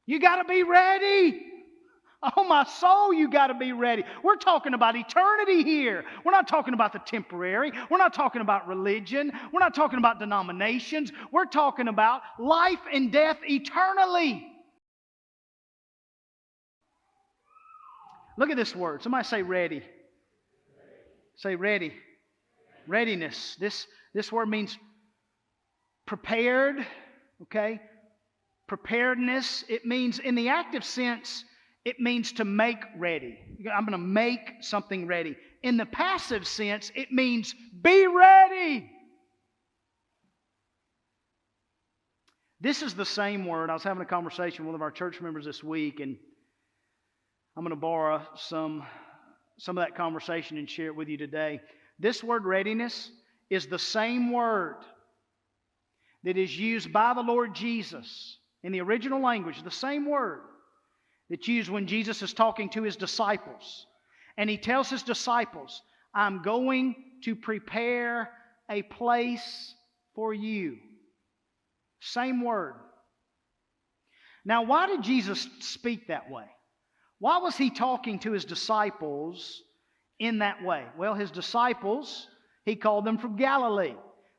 You got to be ready. Oh, my soul, you got to be ready. We're talking about eternity here. We're not talking about the temporary. We're not talking about religion. We're not talking about denominations. We're talking about life and death eternally. Look at this word. Somebody say ready. Say ready. Readiness. This word means prepared. Okay? Preparedness. It means, in the active sense, it means to make ready. I'm going to make something ready. In the passive sense, it means be ready. This is the same word. I was having a conversation with one of our church members this week, and I'm going to borrow some of that conversation and share it with you today. This word readiness is the same word that is used by the Lord Jesus in the original language, the same word that's used when Jesus is talking to His disciples. And He tells His disciples, I'm going to prepare a place for you. Same word. Now, why did Jesus speak that way? Why was He talking to His disciples in that way? Well, His disciples, He called them from Galilee.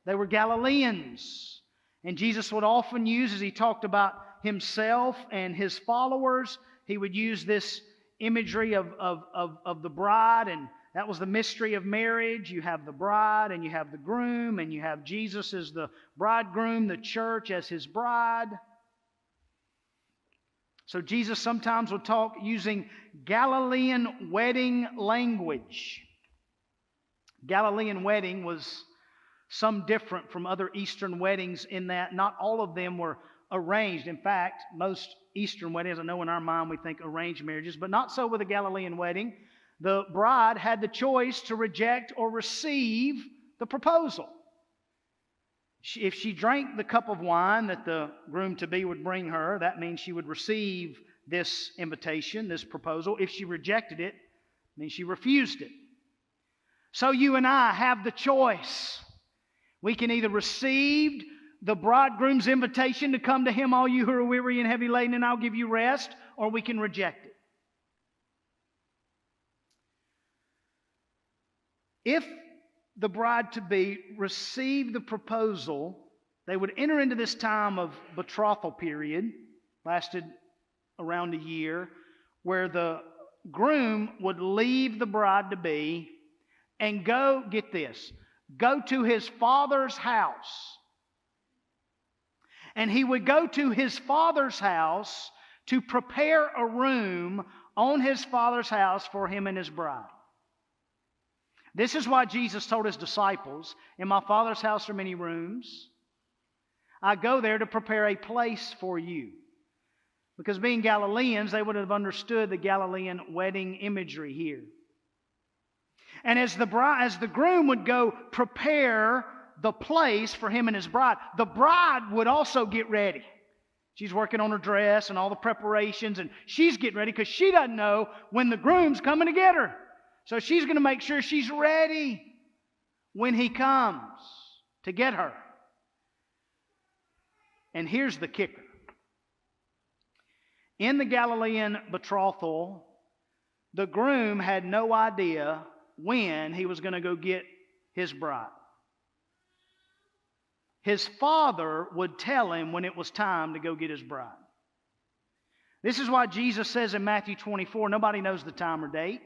They were Galileans. And Jesus would often use, as He talked about Himself and His followers, He would use this imagery of the bride, and that was the mystery of marriage. You have the bride, and you have the groom, and you have Jesus as the bridegroom, the church as His bride. So Jesus sometimes would talk using Galilean wedding language. Galilean wedding was some different from other Eastern weddings in that not all of them were arranged. In fact, most Eastern weddings, I know in our mind we think arranged marriages, but not so with a Galilean wedding. The bride had the choice to reject or receive the proposal. If she drank the cup of wine that the groom-to-be would bring her, that means she would receive this invitation, this proposal. If she rejected it, it means she refused it. So you and I have the choice. We can either receive the bridegroom's invitation to come to Him, all you who are weary and heavy laden, and I'll give you rest, or we can reject it. If the bride-to-be received the proposal, they would enter into this time of betrothal period, lasted around a year, where the groom would leave the bride-to-be and go, get this, go to his father's house. And he would go to his father's house to prepare a room on his father's house for him and his bride. This is why Jesus told His disciples, in my Father's house are many rooms. I go there to prepare a place for you. Because being Galileans, they would have understood the Galilean wedding imagery here. And as the groom would go prepare the place for him and his bride, the bride would also get ready. She's working on her dress and all the preparations, and she's getting ready because she doesn't know when the groom's coming to get her. So she's going to make sure she's ready when he comes to get her. And here's the kicker. In the Galilean betrothal, the groom had no idea when he was going to go get his bride. His father would tell him when it was time to go get his bride. This is why Jesus says in Matthew 24, nobody knows the time or date.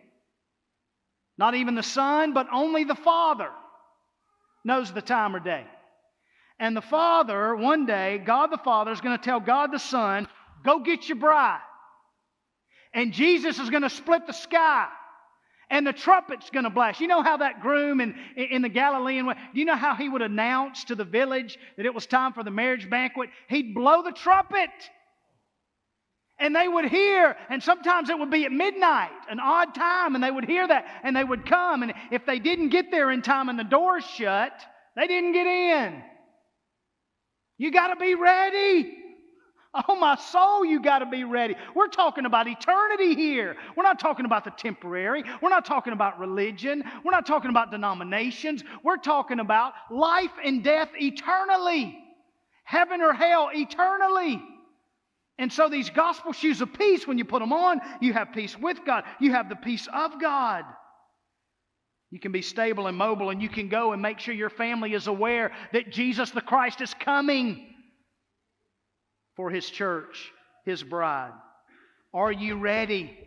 Not even the Son, but only the Father knows the time or day. And the Father, one day, God the Father is going to tell God the Son, go get your bride. And Jesus is going to split the sky. And the trumpet's going to blast. You know how that groom in the Galilean way, do you know how he would announce to the village that it was time for the marriage banquet? He'd blow the trumpet. And they would hear, and sometimes it would be at midnight, an odd time, and they would hear that, and they would come. And if they didn't get there in time and the doors shut, they didn't get in. You got to be ready. Oh, my soul, you got to be ready. We're talking about eternity here. We're not talking about the temporary. We're not talking about religion. We're not talking about denominations. We're talking about life and death eternally. Heaven or hell eternally. And so these gospel shoes of peace, when you put them on, you have peace with God. You have the peace of God. You can be stable and mobile, and you can go and make sure your family is aware that Jesus the Christ is coming for His church, His bride. Are you ready?